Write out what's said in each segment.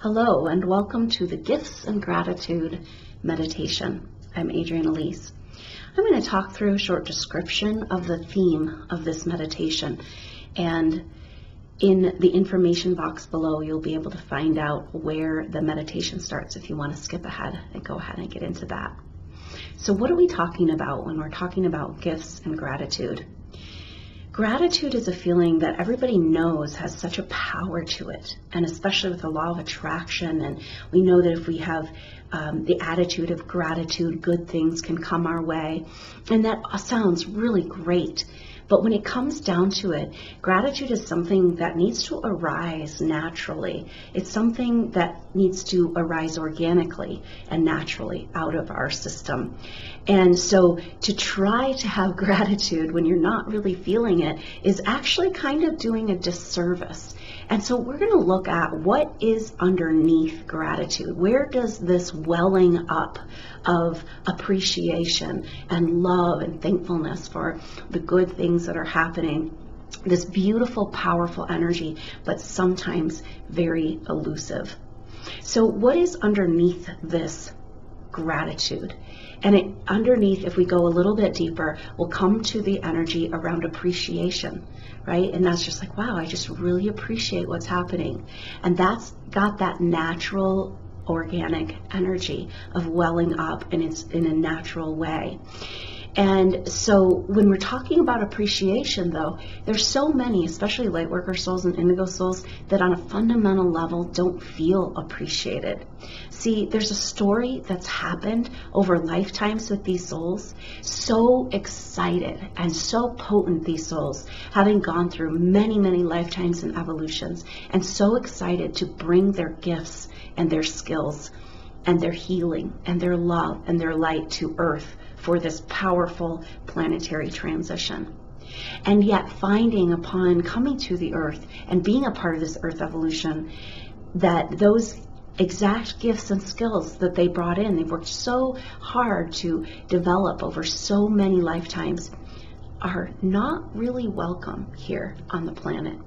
Hello and welcome to the Gifts and Gratitude meditation. I'm Adrienne Elise. I'm going to talk through a short description of the theme of this meditation, and in the information box below you'll be able to find out where the meditation starts if you want to skip ahead and go ahead and get into that. So what are we talking about when we're talking about gifts and gratitude? Gratitude is a feeling that everybody knows has such a power to it, and especially with the law of attraction, and we know that if we have the attitude of gratitude, good things can come our way, and that sounds really great. But when it comes down to it, gratitude is something that needs to arise naturally. It's something that needs to arise organically and naturally out of our system. And so to try to have gratitude when you're not really feeling it is actually kind of doing a disservice. And so we're going to look at what is underneath gratitude. Where does this welling up of appreciation and love and thankfulness for the good things that are happening, this beautiful, powerful energy, but sometimes very elusive. So what is underneath this gratitude? And underneath, if we go a little bit deeper, we'll come to the energy around appreciation, right? And that's just like, wow, I just really appreciate what's happening. And that's got that natural organic energy of welling up, and it's in a natural way. And so when we're talking about appreciation, though, there's so many, especially lightworker souls and indigo souls, that on a fundamental level don't feel appreciated. See, there's a story that's happened over lifetimes with these souls, so excited and so potent, these souls, having gone through many, many lifetimes and evolutions, and so excited to bring their gifts and their skills and their healing and their love and their light to Earth for this powerful planetary transition. And yet finding upon coming to the Earth and being a part of this Earth evolution that those exact gifts and skills that they brought in, they've worked so hard to develop over so many lifetimes, are not really welcome here on the planet.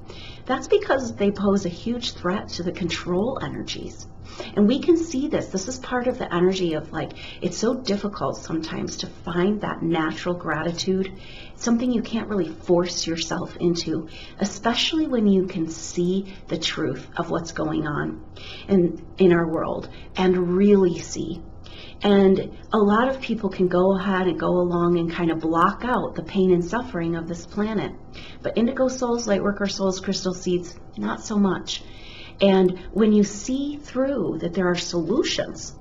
That's because they pose a huge threat to the control energies. And we can see this. This is part of the energy of, like, it's so difficult sometimes to find that natural gratitude. It's something you can't really force yourself into, especially when you can see the truth of what's going on in our world and really see. And a lot of people can go ahead and go along and kind of block out the pain and suffering of this planet. But indigo souls, lightworker souls, crystal seeds, not so much. And when you see through that there are solutions,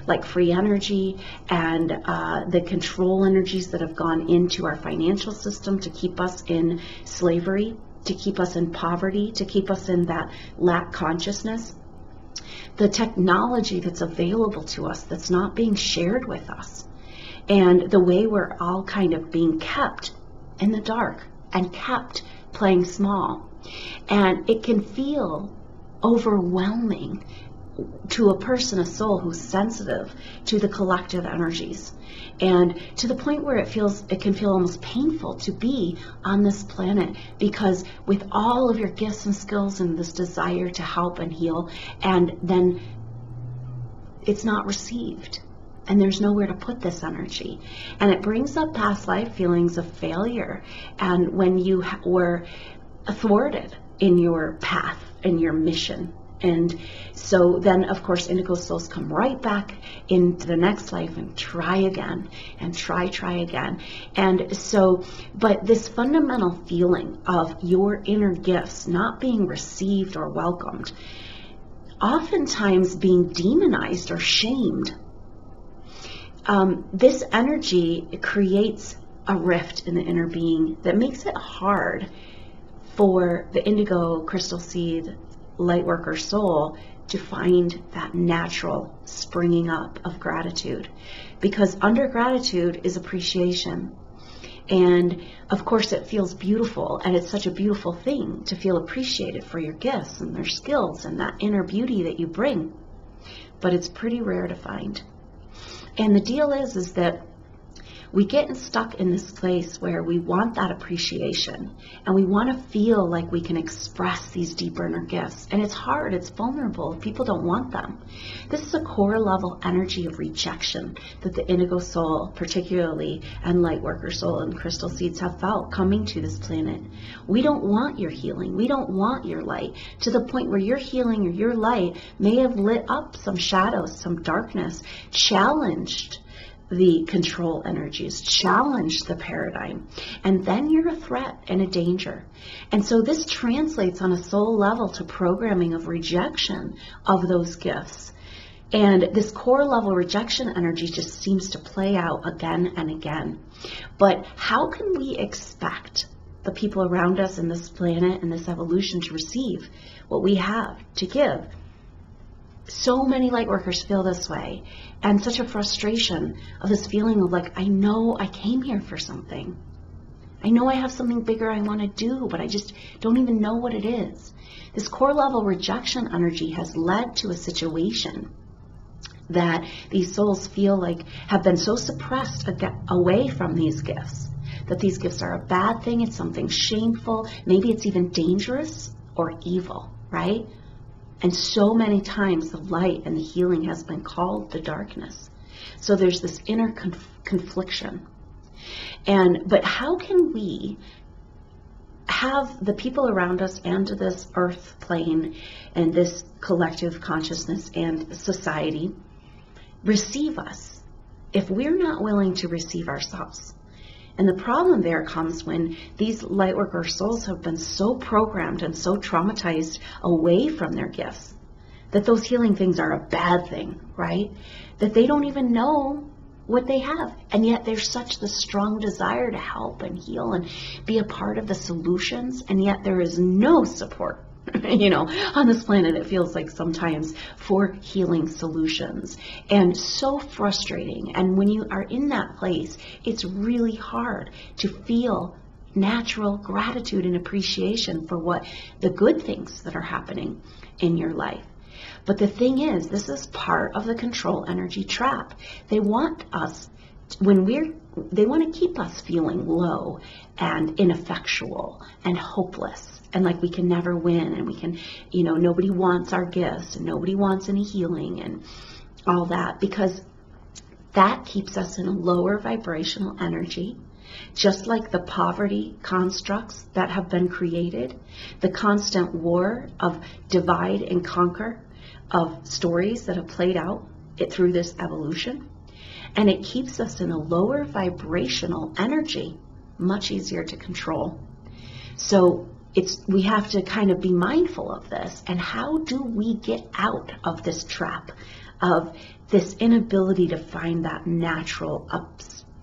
like free energy and the control energies that have gone into our financial system to keep us in slavery, to keep us in poverty, to keep us in that lack consciousness, the technology that's available to us that's not being shared with us, and the way we're all kind of being kept in the dark and kept playing small. And it can feel overwhelming to a person, a soul who's sensitive to the collective energies, and to the point where it can feel almost painful to be on this planet, because with all of your gifts and skills and this desire to help and heal, and then it's not received, and there's nowhere to put this energy, and it brings up past life feelings of failure, and when you were thwarted in your path and your mission. And so then, of course, indigo souls come right back into the next life and try again and try again. And so, but this fundamental feeling of your inner gifts not being received or welcomed, oftentimes being demonized or shamed, this energy creates a rift in the inner being that makes it hard for the indigo, crystal seed, lightworker soul to find that natural springing up of gratitude, because under gratitude is appreciation. And of course it feels beautiful, and it's such a beautiful thing to feel appreciated for your gifts and their skills and that inner beauty that you bring, but it's pretty rare to find. And the deal is that we get stuck in this place where we want that appreciation and we want to feel like we can express these deeper inner gifts. And it's hard, it's vulnerable, people don't want them. This is a core level energy of rejection that the indigo soul, particularly, and lightworker soul and crystal seeds have felt coming to this planet. We don't want your healing. We don't want your light, to the point where your healing or your light may have lit up some shadows, some darkness, challenged the control energies, challenge the paradigm, and then you're a threat and a danger. And so this translates on a soul level to programming of rejection of those gifts. And this core level rejection energy just seems to play out again and again. But how can we expect the people around us in this planet and this evolution to receive what we have to give? So many light workers feel this way, and such a frustration of this feeling of like, I know I came here for something. I know I have something bigger I want to do, but I just don't even know what it is. This core level rejection energy has led to a situation that these souls feel like have been so suppressed away from these gifts, that these gifts are a bad thing, it's something shameful, maybe it's even dangerous or evil, right? And so many times the light and the healing has been called the darkness. So there's this inner confliction. But how can we have the people around us and this earth plane and this collective consciousness and society receive us if we're not willing to receive ourselves? And the problem there comes when these lightworker souls have been so programmed and so traumatized away from their gifts that those healing things are a bad thing, right? That they don't even know what they have. And yet there's such the strong desire to help and heal and be a part of the solutions. And yet there is no support, on this planet, it feels like sometimes, for healing solutions. And so frustrating. And when you are in that place, it's really hard to feel natural gratitude and appreciation for what the good things that are happening in your life. But the thing is, this is part of the control energy trap. They want us, they want to keep us feeling low and ineffectual and hopeless and like we can never win, and we can, nobody wants our gifts and nobody wants any healing and all that, because that keeps us in a lower vibrational energy. Just like the poverty constructs that have been created, the constant war of divide and conquer of stories that have played out through this evolution. And it keeps us in a lower vibrational energy, much easier to control. So we have to kind of be mindful of this. And how do we get out of this trap of this inability to find that natural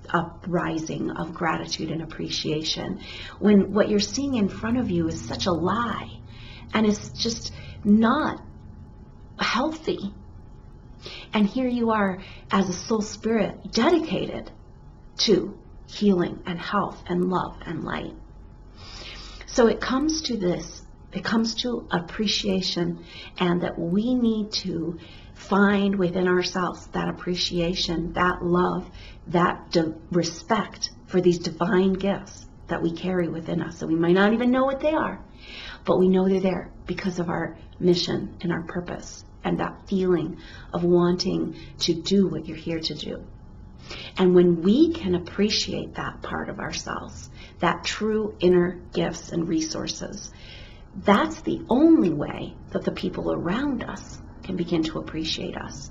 uprising of gratitude and appreciation when what you're seeing in front of you is such a lie and it's just not healthy? And here you are as a soul spirit dedicated to healing and health and love and light. So it comes to this, it comes to appreciation, and that we need to find within ourselves that appreciation, that love, that respect for these divine gifts that we carry within us. So we might not even know what they are, but we know they're there because of our mission and our purpose and that feeling of wanting to do what you're here to do. And when we can appreciate that part of ourselves, that true inner gifts and resources, that's the only way that the people around us can begin to appreciate us.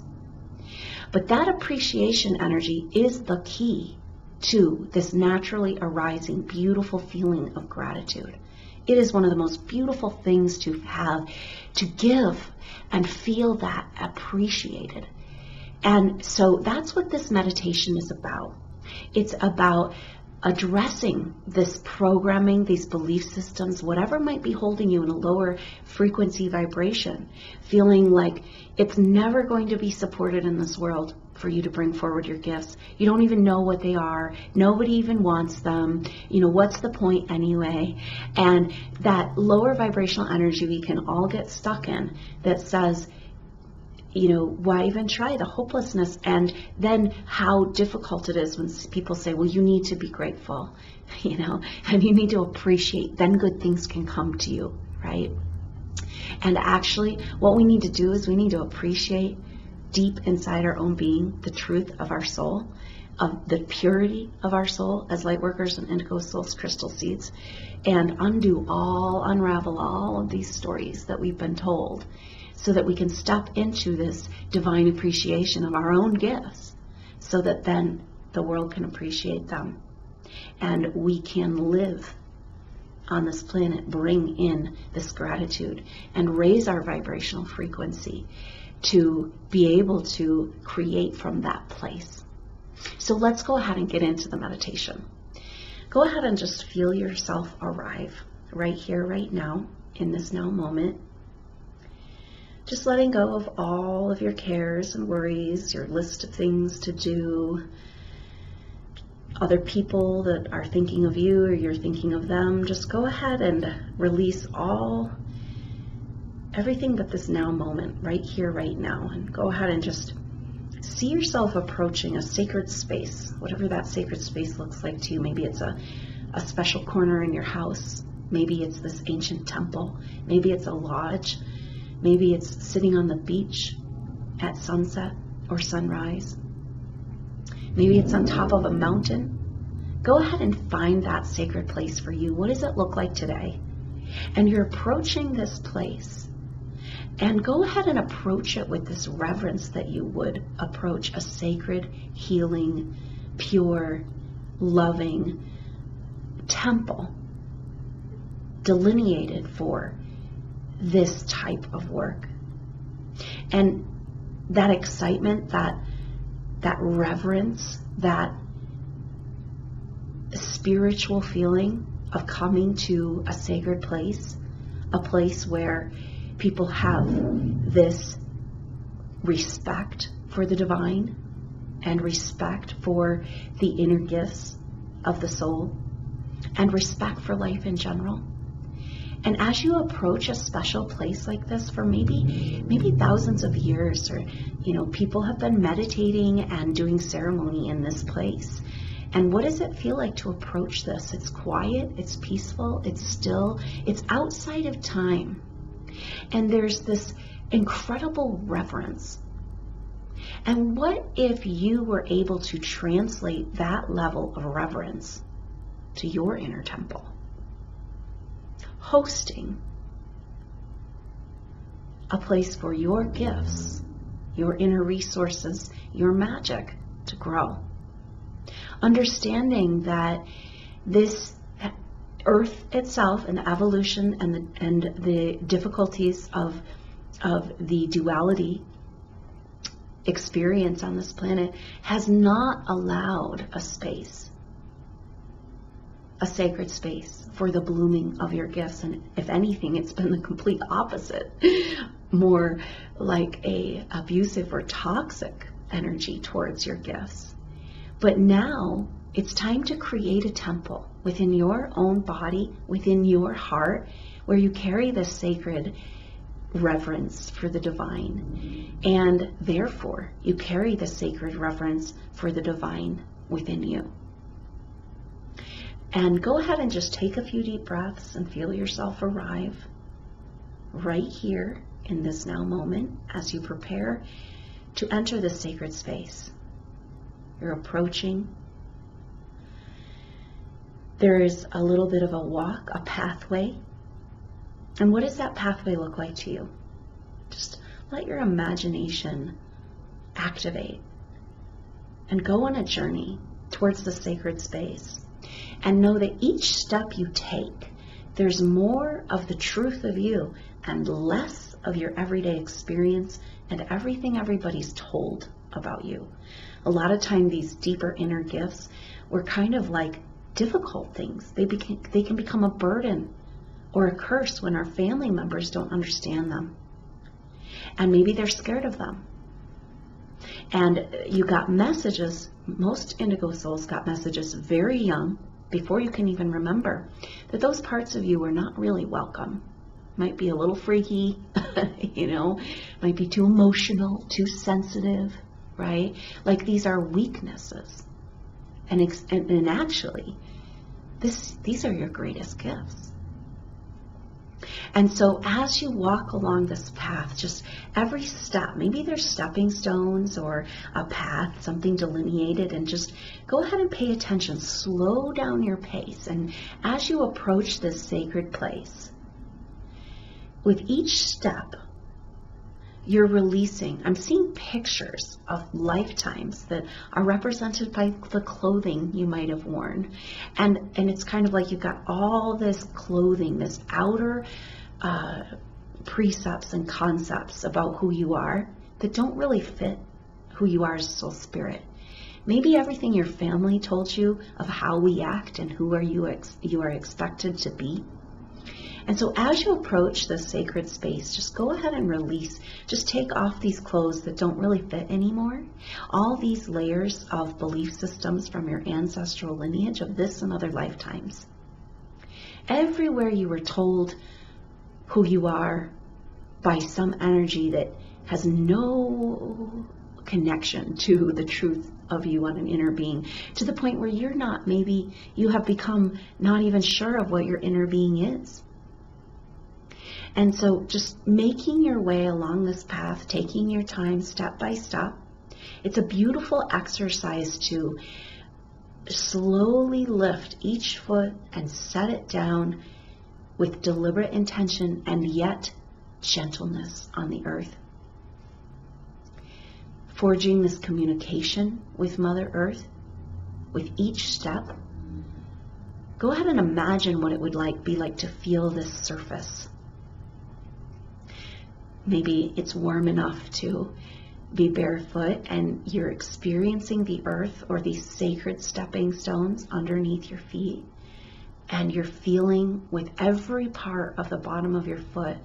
But that appreciation energy is the key to this naturally arising, beautiful feeling of gratitude. It is one of the most beautiful things to have, to give and feel that appreciated. And so that's what this meditation is about. It's about addressing this programming, these belief systems, whatever might be holding you in a lower frequency vibration, feeling like it's never going to be supported in this world for you to bring forward your gifts. You don't even know what they are. Nobody even wants them. What's the point anyway? And that lower vibrational energy we can all get stuck in that says, why even try? The hopelessness, and then how difficult it is when people say, well, you need to be grateful, and you need to appreciate, then good things can come to you, right? And actually, what we need to do is we need to appreciate deep inside our own being the truth of our soul, of the purity of our soul as light workers and indigo souls, crystal seeds, and unravel all of these stories that we've been told, so that we can step into this divine appreciation of our own gifts, so that then the world can appreciate them. And we can live on this planet, bring in this gratitude and raise our vibrational frequency to be able to create from that place. So let's go ahead and get into the meditation. Go ahead and just feel yourself arrive right here, right now, in this now moment. Just letting go of all of your cares and worries, your list of things to do, other people that are thinking of you or you're thinking of them. Just go ahead and release everything but this now moment, right here, right now. And go ahead and just see yourself approaching a sacred space, whatever that sacred space looks like to you. Maybe it's a special corner in your house. Maybe it's this ancient temple. Maybe it's a lodge. Maybe it's sitting on the beach at sunset or sunrise. Maybe it's on top of a mountain. Go ahead and find that sacred place for you. What does it look like today? And you're approaching this place. And go ahead and approach it with this reverence that you would approach a sacred, healing, pure, loving temple delineated for this type of work. And that excitement, that reverence, that spiritual feeling of coming to a sacred place, a place where people have this respect for the divine and respect for the inner gifts of the soul and respect for life in general. And as you approach a special place like this, for maybe thousands of years, or people have been meditating and doing ceremony in this place. And what does it feel like to approach this? It's quiet, it's peaceful, it's still, it's outside of time. And there's this incredible reverence. And what if you were able to translate that level of reverence to your inner temple? Hosting a place for your gifts, your inner resources, your magic to grow. Understanding that this earth itself and the evolution and the difficulties of the duality experience on this planet has not allowed a space, a sacred space for the blooming of your gifts. And if anything, it's been the complete opposite, more like a abusive or toxic energy towards your gifts. But now it's time to create a temple within your own body, within your heart, where you carry this sacred reverence for the divine. And therefore, you carry the sacred reverence for the divine within you. And go ahead and just take a few deep breaths and feel yourself arrive right here in this now moment as you prepare to enter this sacred space. You're approaching. There is a little bit of a walk, a pathway. And what does that pathway look like to you? Just let your imagination activate and go on a journey towards the sacred space. And know that each step you take, there's more of the truth of you and less of your everyday experience and everything everybody's told about you. A lot of time these deeper inner gifts were kind of like difficult things. They can become a burden or a curse when our family members don't understand them. And maybe they're scared of them. And you got messages, most indigo souls got messages very young, before you can even remember, that those parts of you were not really welcome. might be a little freaky, might be too emotional, too sensitive, right? Like these are weaknesses. And actually, these are your greatest gifts. And so as you walk along this path, just every step, maybe there's stepping stones or a path, something delineated, and just go ahead and pay attention. Slow down your pace. And as you approach this sacred place, with each step, you're releasing. I'm seeing pictures of lifetimes that are represented by the clothing you might have worn. And it's kind of like you've got all this clothing, this outer precepts and concepts about who you are that don't really fit who you are as soul spirit. Maybe everything your family told you of how we act and who you are expected to be. And so as you approach this sacred space, just go ahead and release. Just take off these clothes that don't really fit anymore. All these layers of belief systems from your ancestral lineage of this and other lifetimes. Everywhere you were told who you are by some energy that has no connection to the truth of you on an inner being, to the point where maybe you have become not even sure of what your inner being is. And so just making your way along this path, taking your time step by step, it's a beautiful exercise to slowly lift each foot and set it down with deliberate intention and yet gentleness on the earth. Forging this communication with Mother Earth with each step. Go ahead and imagine what it would be like to feel this surface. Maybe it's warm enough to be barefoot and you're experiencing the earth or these sacred stepping stones underneath your feet, and you're feeling with every part of the bottom of your foot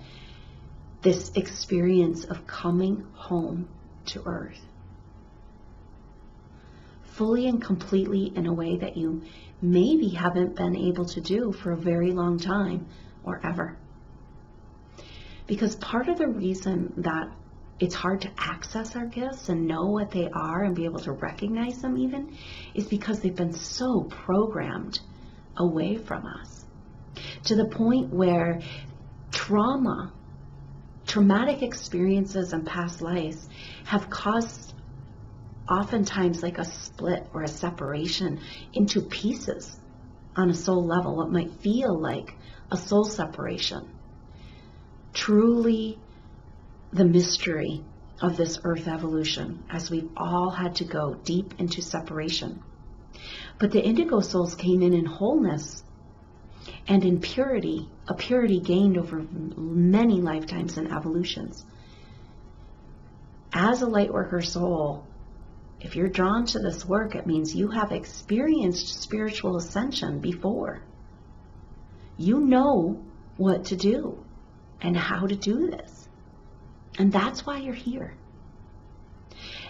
this experience of coming home to earth. Fully and completely in a way that you maybe haven't been able to do for a very long time or ever. Because part of the reason that it's hard to access our gifts and know what they are and be able to recognize them even is because they've been so programmed away from us, to the point where traumatic experiences and past lives have caused oftentimes like a split or a separation into pieces on a soul level, what might feel like a soul separation. Truly the mystery of this earth evolution, as we've all had to go deep into separation. But the indigo souls came in wholeness and in purity, a purity gained over many lifetimes and evolutions. As a lightworker soul, if you're drawn to this work, it means you have experienced spiritual ascension before. You know what to do and how to do this. And that's why you're here.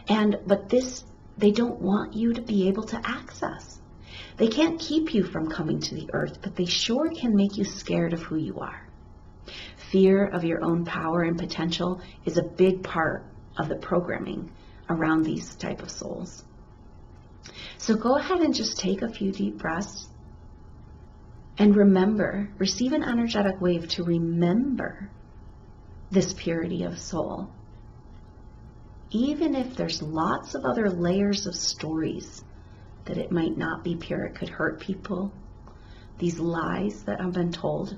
But this, they don't want you to be able to access. They can't keep you from coming to the earth, but they sure can make you scared of who you are. Fear of your own power and potential is a big part of the programming around these type of souls. So go ahead and just take a few deep breaths. And remember, receive an energetic wave to remember this purity of soul. Even if there's lots of other layers of stories that it might not be pure, it could hurt people. These lies that have been told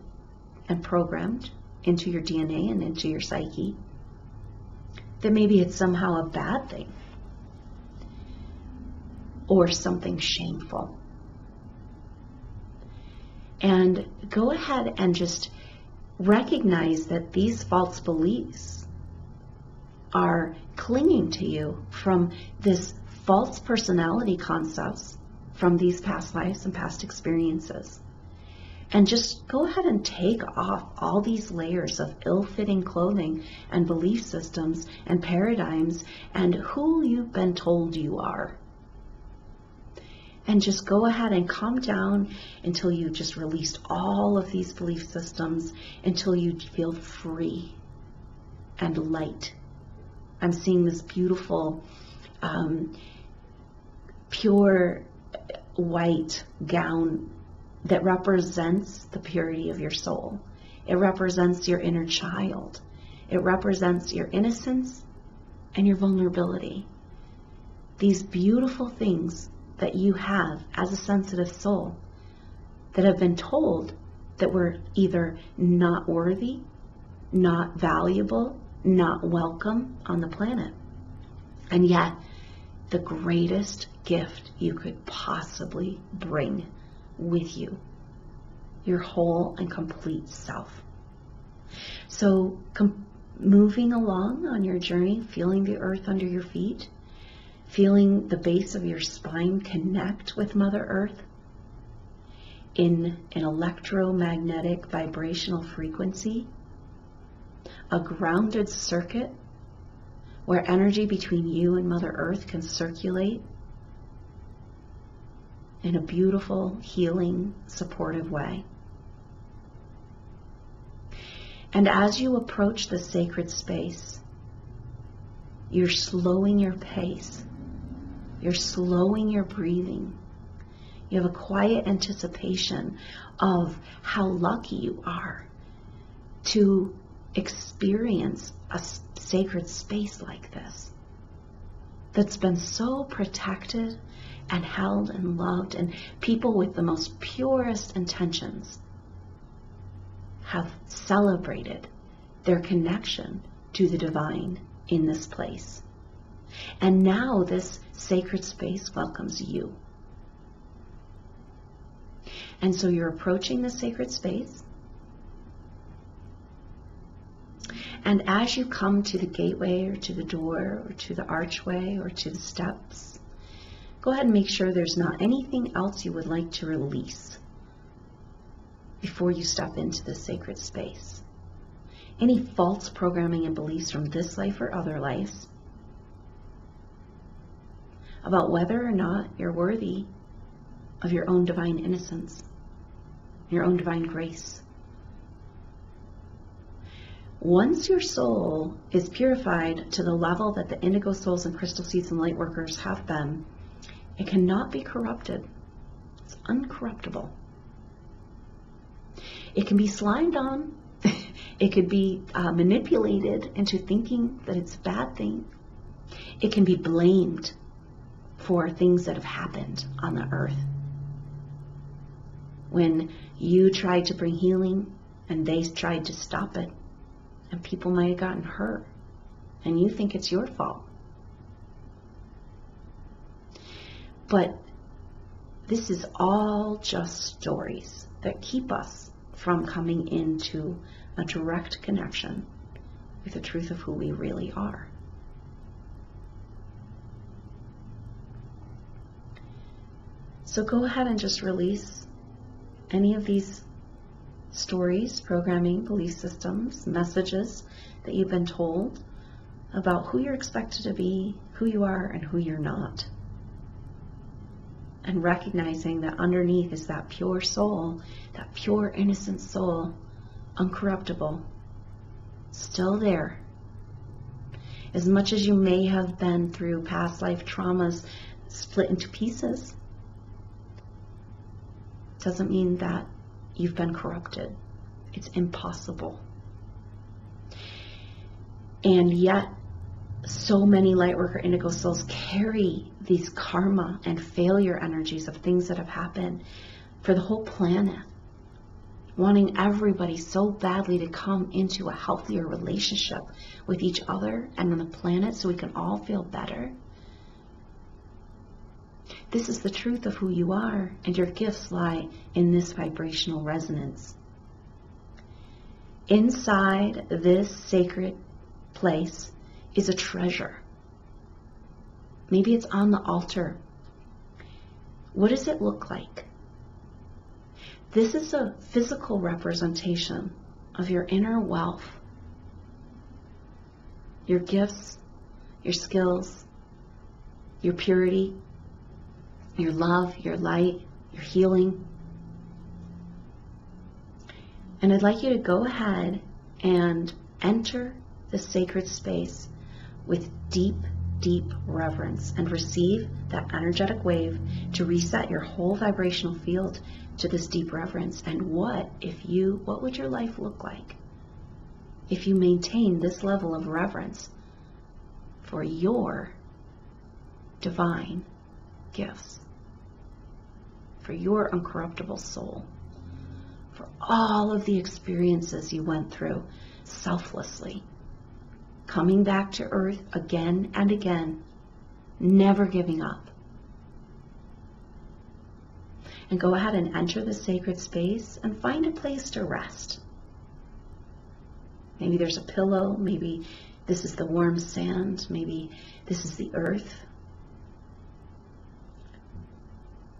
and programmed into your DNA and into your psyche, that maybe it's somehow a bad thing or something shameful. And go ahead and just recognize that these false beliefs are clinging to you from this false personality concepts from these past lives and past experiences. And just go ahead and take off all these layers of ill-fitting clothing and belief systems and paradigms and who you've been told you are. And just go ahead and calm down until you just released all of these belief systems, until you feel free and light. I'm seeing this beautiful, pure white gown that represents the purity of your soul. It represents your inner child. It represents your innocence and your vulnerability. These beautiful things that you have as a sensitive soul that have been told that we're either not worthy, not valuable, not welcome on the planet. And yet, the greatest gift you could possibly bring with you, your whole and complete self. So, moving along on your journey, feeling the earth under your feet, feeling the base of your spine connect with Mother Earth in an electromagnetic vibrational frequency, a grounded circuit where energy between you and Mother Earth can circulate in a beautiful, healing, supportive way. And as you approach the sacred space, you're slowing your pace. You're slowing your breathing. You have a quiet anticipation of how lucky you are to experience a sacred space like this that's been so protected and held and loved, and people with the most purest intentions have celebrated their connection to the divine in this place. And now this sacred space welcomes you. And so you're approaching the sacred space. And as you come to the gateway or to the door or to the archway or to the steps, go ahead and make sure there's not anything else you would like to release before you step into this sacred space. Any false programming and beliefs from this life or other lives about whether or not you're worthy of your own divine innocence, your own divine grace. Once your soul is purified to the level that the indigo souls and crystal seeds and light workers have been, it cannot be corrupted. It's uncorruptible. It can be slimed on. It could be manipulated into thinking that it's a bad thing. It can be blamed for things that have happened on the earth. When you tried to bring healing and they tried to stop it, and people might have gotten hurt, and you think it's your fault. But this is all just stories that keep us from coming into a direct connection with the truth of who we really are. So go ahead and just release any of these stories, programming, belief systems, messages that you've been told about who you're expected to be, who you are, and who you're not. And recognizing that underneath is that pure soul, that pure innocent soul, uncorruptible, still there. As much as you may have been through past life traumas, split into pieces, doesn't mean that you've been corrupted. It's impossible. And yet, so many lightworker indigo souls carry these karma and failure energies of things that have happened for the whole planet, wanting everybody so badly to come into a healthier relationship with each other and on the planet so we can all feel better. This is the truth of who you are, and your gifts lie in this vibrational resonance. Inside this sacred place is a treasure. Maybe it's on the altar. What does it look like? This is a physical representation of your inner wealth, your gifts, your skills, your purity, your love, your light, your healing. And I'd like you to go ahead and enter the sacred space with deep, deep reverence and receive that energetic wave to reset your whole vibrational field to this deep reverence. And what would your life look like if you maintain this level of reverence for your divine gifts, for your uncorruptible soul, for all of the experiences you went through selflessly, coming back to earth again and again, never giving up. And go ahead and enter the sacred space and find a place to rest. Maybe there's a pillow, maybe this is the warm sand, maybe this is the earth.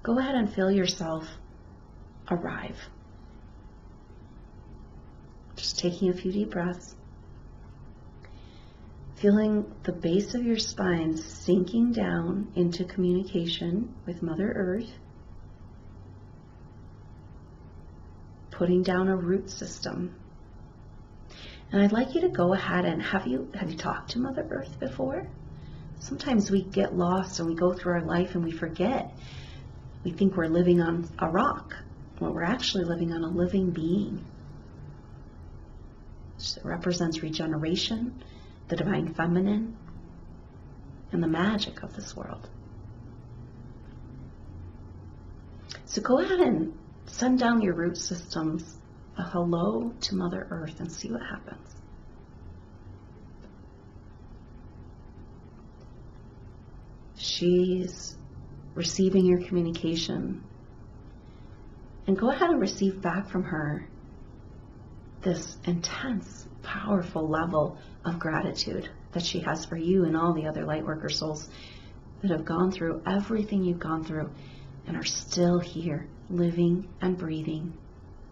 Go ahead and feel yourself arrive. Just taking a few deep breaths. Feeling the base of your spine sinking down into communication with Mother Earth. Putting down a root system. And I'd like you to go ahead and have you talked to Mother Earth before? Sometimes we get lost and we go through our life and we forget. We think we're living on a rock. Well, we're actually living on a living being. It represents regeneration, the divine feminine, and the magic of this world. So go ahead and send down your root systems a hello to Mother Earth and see what happens. She's receiving your communication. And go ahead and receive back from her this intense, powerful level of gratitude that she has for you and all the other lightworker souls that have gone through everything you've gone through and are still here, living and breathing,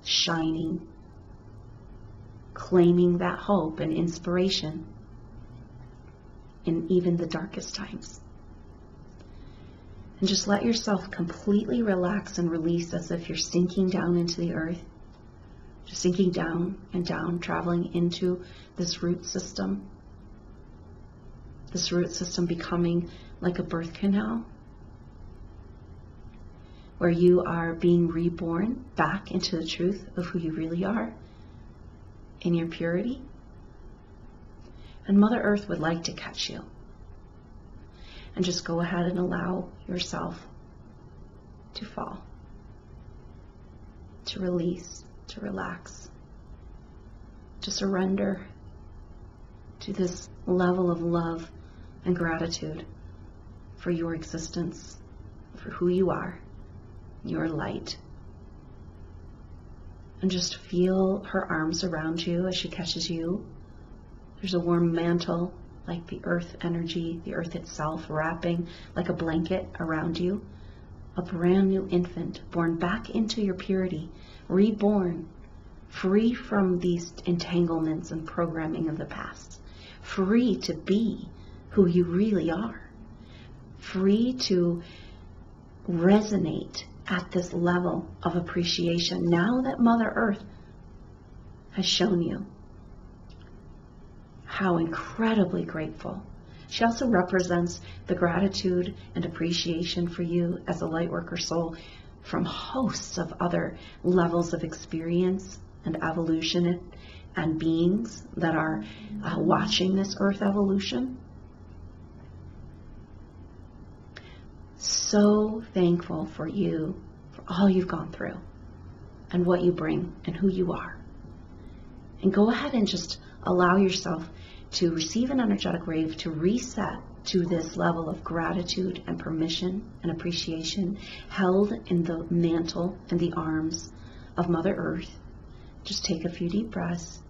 shining, claiming that hope and inspiration in even the darkest times. And just let yourself completely relax and release as if you're sinking down into the earth. Just sinking down and down, traveling into this root system. This root system becoming like a birth canal, where you are being reborn back into the truth of who you really are in your purity. And Mother Earth would like to catch you. And just go ahead and allow yourself to fall, to release, to relax, to surrender to this level of love and gratitude for your existence, for who you are, your light. And just feel her arms around you as she catches you. There's a warm mantle, like the earth energy, the earth itself, wrapping like a blanket around you. A brand new infant, born back into your purity, reborn, free from these entanglements and programming of the past, free to be who you really are, free to resonate at this level of appreciation now that Mother Earth has shown you how incredibly grateful. She also represents the gratitude and appreciation for you as a lightworker soul from hosts of other levels of experience and evolution and beings that are watching this earth evolution. So thankful for you, for all you've gone through and what you bring and who you are. And go ahead and just allow yourself to receive an energetic wave to reset to this level of gratitude and permission and appreciation held in the mantle and the arms of Mother Earth. Just take a few deep breaths.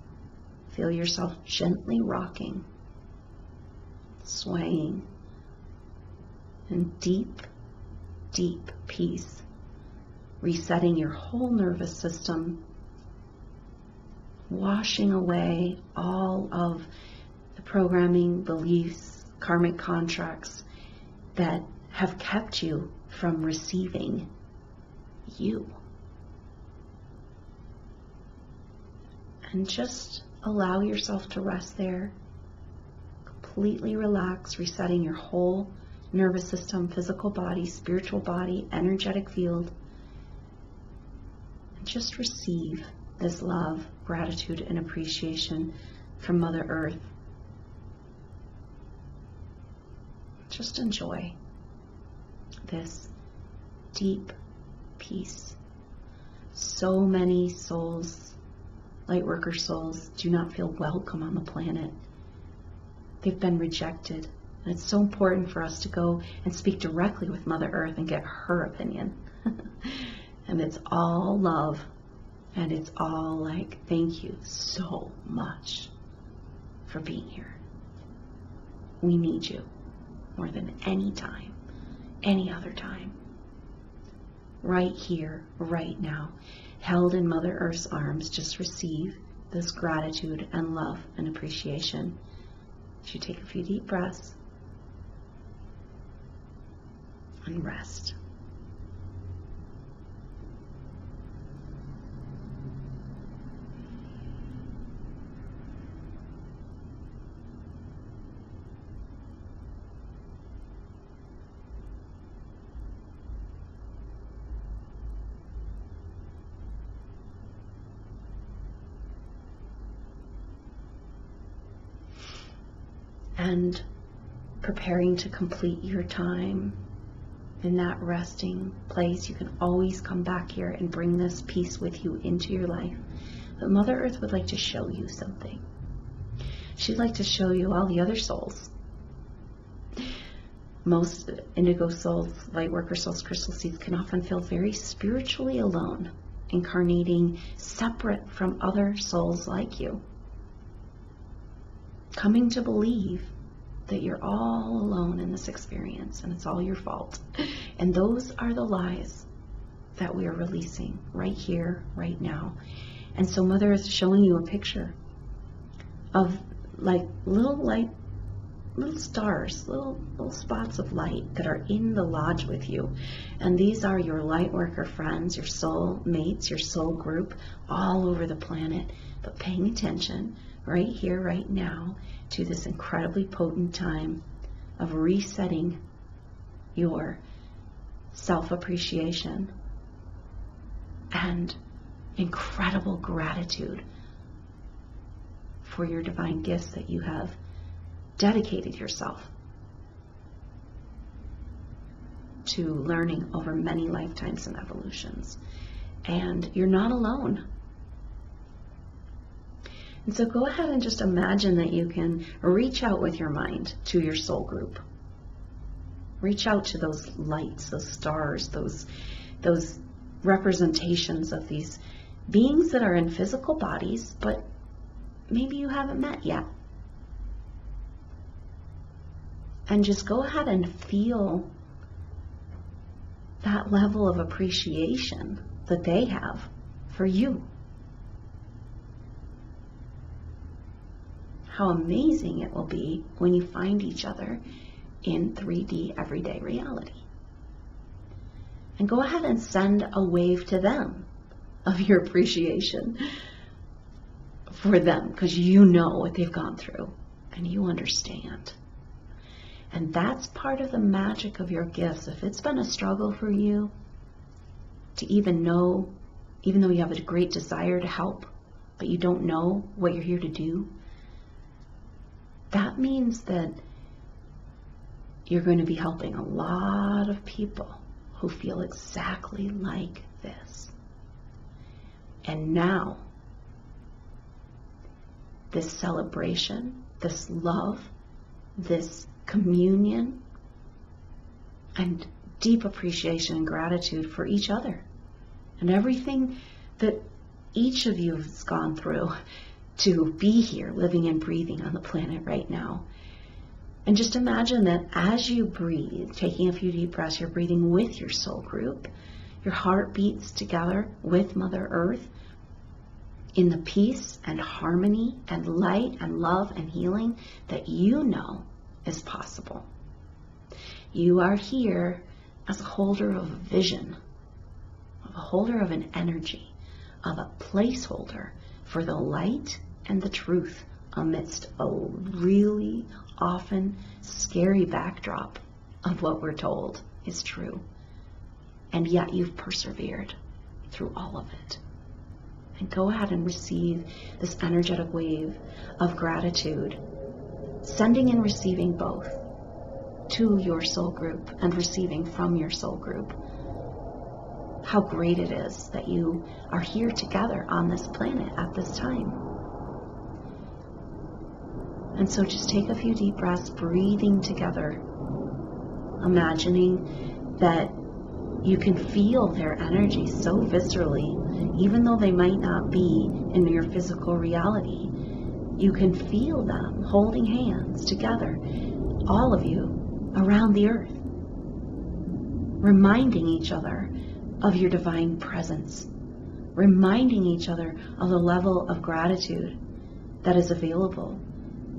Feel yourself gently rocking, swaying in deep, deep peace, resetting your whole nervous system, washing away all of the programming, beliefs, karmic contracts that have kept you from receiving you. And just allow yourself to rest there. Completely relax, resetting your whole nervous system, physical body, spiritual body, energetic field. And just receive this love, gratitude, and appreciation from Mother Earth. Just enjoy this deep peace. So many souls, lightworker souls, do not feel welcome on the planet. They've been rejected. And it's so important for us to go and speak directly with Mother Earth and get her opinion. And it's all love. And it's all like, thank you so much for being here. We need you more than any time, any other time. Right here, right now, held in Mother Earth's arms, just receive this gratitude and love and appreciation. As you take a few deep breaths and rest. And preparing to complete your time in that resting place. You can always come back here and bring this peace with you into your life. But Mother Earth would like to show you something. She'd like to show you all the other souls. Most indigo souls, lightworker souls, crystal seeds can often feel very spiritually alone, incarnating separate from other souls like you. Coming to believe that you're all alone in this experience and it's all your fault. And those are the lies that we are releasing right here, right now. And so Mother is showing you a picture of like little stars, little spots of light that are in the lodge with you. And these are your light worker friends, your soul mates, your soul group all over the planet. But paying attention right here, right now, to this incredibly potent time of resetting your self-appreciation and incredible gratitude for your divine gifts that you have dedicated yourself to learning over many lifetimes and evolutions. And you're not alone. And so go ahead and just imagine that you can reach out with your mind to your soul group. Reach out to those lights, those stars, those representations of these beings that are in physical bodies, but maybe you haven't met yet. And just go ahead and feel that level of appreciation that they have for you. How amazing it will be when you find each other in 3D everyday reality. And go ahead and send a wave to them of your appreciation for them, because you know what they've gone through and you understand. And that's part of the magic of your gifts. If it's been a struggle for you to even know, even though you have a great desire to help, but you don't know what you're here to do, that means that you're going to be helping a lot of people who feel exactly like this. And now, this celebration, this love, this communion, and deep appreciation and gratitude for each other and everything that each of you has gone through to be here, living and breathing on the planet right now. And just imagine that as you breathe, taking a few deep breaths, you're breathing with your soul group. Your heart beats together with Mother Earth in the peace and harmony and light and love and healing that you know is possible. You are here as a holder of a vision, of a holder of an energy, of a placeholder for the light and the truth amidst a really often scary backdrop of what we're told is true. And yet you've persevered through all of it. And go ahead and receive this energetic wave of gratitude, sending and receiving both to your soul group and receiving from your soul group. How great it is that you are here together on this planet at this time. And so just take a few deep breaths, breathing together, imagining that you can feel their energy so viscerally, even though they might not be in your physical reality. You can feel them holding hands together, all of you around the earth, reminding each other of your divine presence, reminding each other of the level of gratitude that is available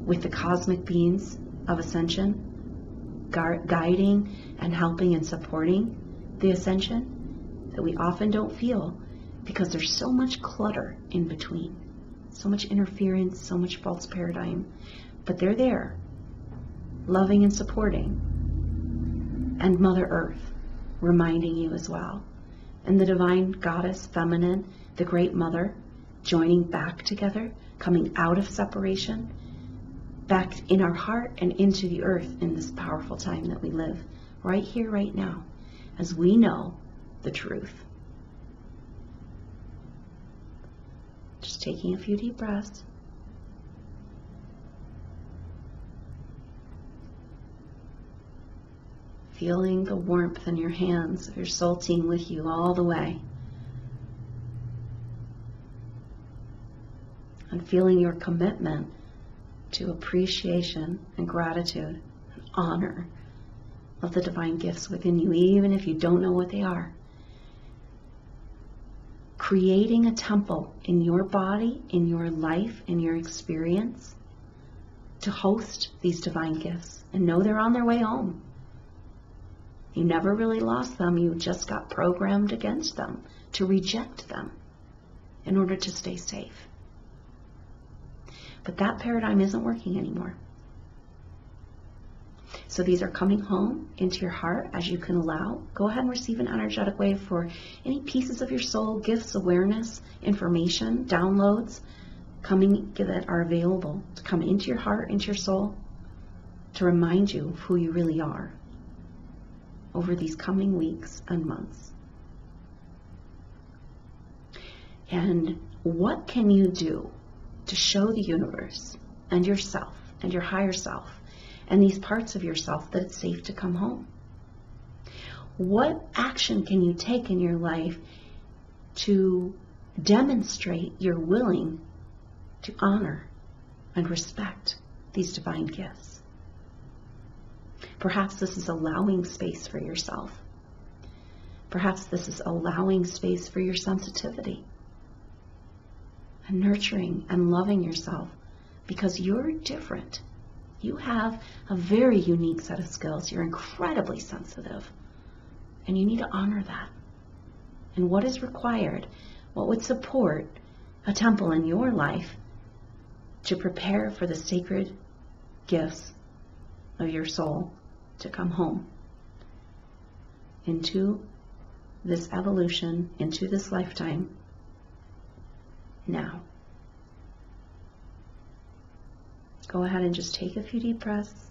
with the cosmic beings of ascension, guiding and helping and supporting the ascension that we often don't feel because there's so much clutter in between, so much interference, so much false paradigm, but they're there, loving and supporting, and Mother Earth reminding you as well, and the divine goddess feminine, the great mother, joining back together, coming out of separation, back in our heart and into the earth in this powerful time that we live, right here, right now, as we know the truth. Just taking a few deep breaths. Feeling the warmth in your hands of your soul team with you all the way. And feeling your commitment to appreciation and gratitude and honor of the divine gifts within you, even if you don't know what they are. Creating a temple in your body, in your life, in your experience to host these divine gifts and know they're on their way home. You never really lost them, you just got programmed against them, to reject them in order to stay safe. But that paradigm isn't working anymore. So these are coming home into your heart as you can allow. Go ahead and receive an energetic wave for any pieces of your soul, gifts, awareness, information, downloads coming that are available to come into your heart, into your soul, to remind you of who you really are over these coming weeks and months. And what can you do to show the universe and yourself and your higher self and these parts of yourself that it's safe to come home? What action can you take in your life to demonstrate you're willing to honor and respect these divine gifts? Perhaps this is allowing space for yourself. Perhaps this is allowing space for your sensitivity and nurturing and loving yourself because you're different. You have a very unique set of skills. You're incredibly sensitive, and you need to honor that. And what is required, what would support a temple in your life to prepare for the sacred gifts of your soul to come home into this evolution, into this lifetime now. Go ahead and just take a few deep breaths,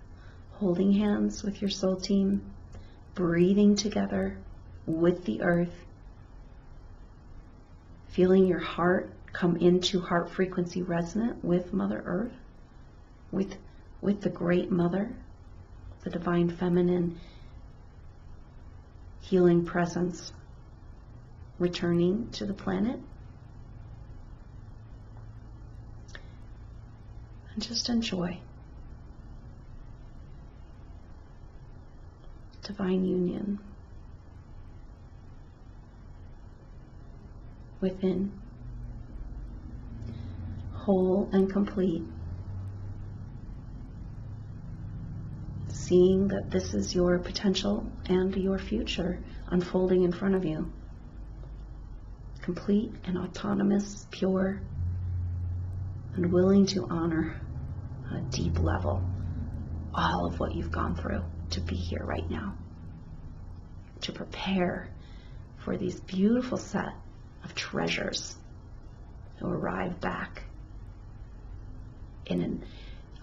holding hands with your soul team, breathing together with the earth, feeling your heart come into heart frequency resonant with Mother Earth, with the Great Mother, the divine feminine healing presence returning to the planet. And just enjoy divine union within, whole and complete, seeing that this is your potential and your future unfolding in front of you. Complete and autonomous, pure, and willing to honor on a deep level all of what you've gone through to be here right now, to prepare for these beautiful set of treasures to arrive back in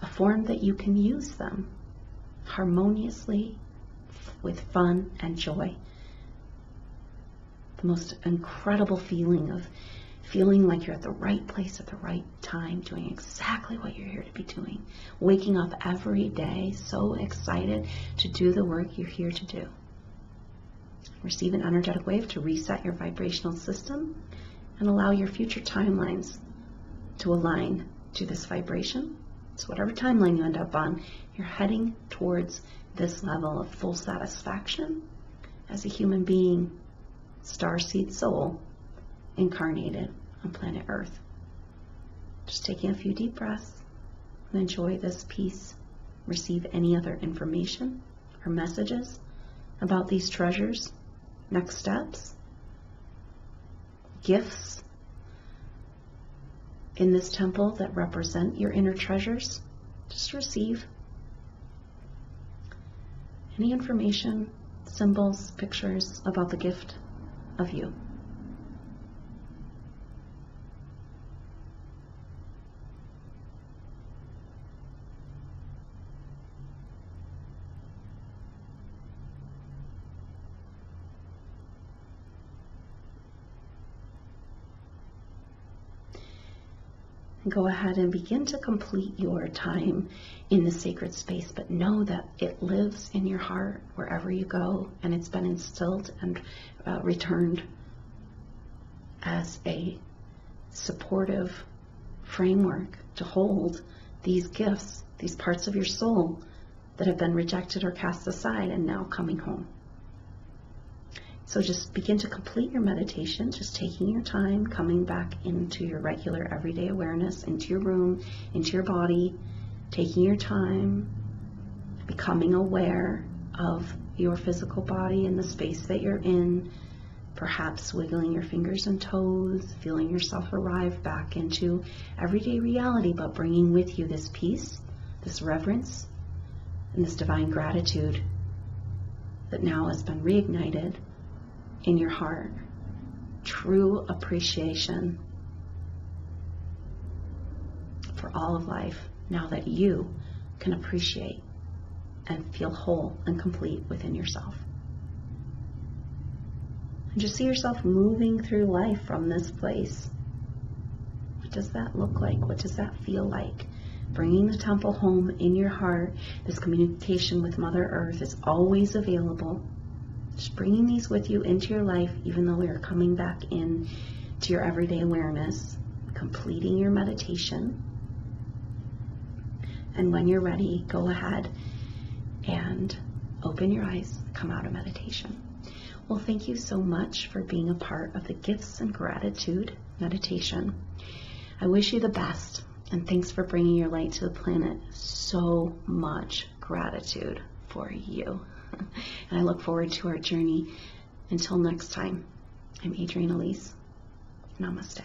a form that you can use them harmoniously with fun and joy. The most incredible feeling of feeling like you're at the right place at the right time, doing exactly what you're here to be doing. Waking up every day so excited to do the work you're here to do. Receive an energetic wave to reset your vibrational system and allow your future timelines to align to this vibration. So whatever timeline you end up on, you're heading towards this level of full satisfaction as a human being, starseed soul, incarnated on planet Earth. Just taking a few deep breaths and enjoy this piece. Receive any other information or messages about these treasures, next steps, gifts in this temple that represent your inner treasures. Just receive any information, symbols, pictures about the gift of you. Go ahead and begin to complete your time in the sacred space, but know that it lives in your heart wherever you go, and it's been instilled and returned as a supportive framework to hold these gifts, these parts of your soul that have been rejected or cast aside and now coming home. So just begin to complete your meditation, just taking your time, coming back into your regular everyday awareness, into your room, into your body, taking your time, becoming aware of your physical body and the space that you're in, perhaps wiggling your fingers and toes, feeling yourself arrive back into everyday reality, but bringing with you this peace, this reverence, and this divine gratitude that now has been reignited in your heart. True appreciation for all of life now that you can appreciate and feel whole and complete within yourself. And just see yourself moving through life from this place. What does that look like? What does that feel like? Bringing the temple home in your heart. This communication with Mother Earth is always available. Just bringing these with you into your life, even though we are coming back in to your everyday awareness, completing your meditation. And when you're ready, go ahead and open your eyes, come out of meditation. Well, thank you so much for being a part of the Gifts and Gratitude meditation. I wish you the best, and thanks for bringing your light to the planet. So much gratitude for you. And I look forward to our journey. Until next time, I'm Adrienne Elise. Namaste.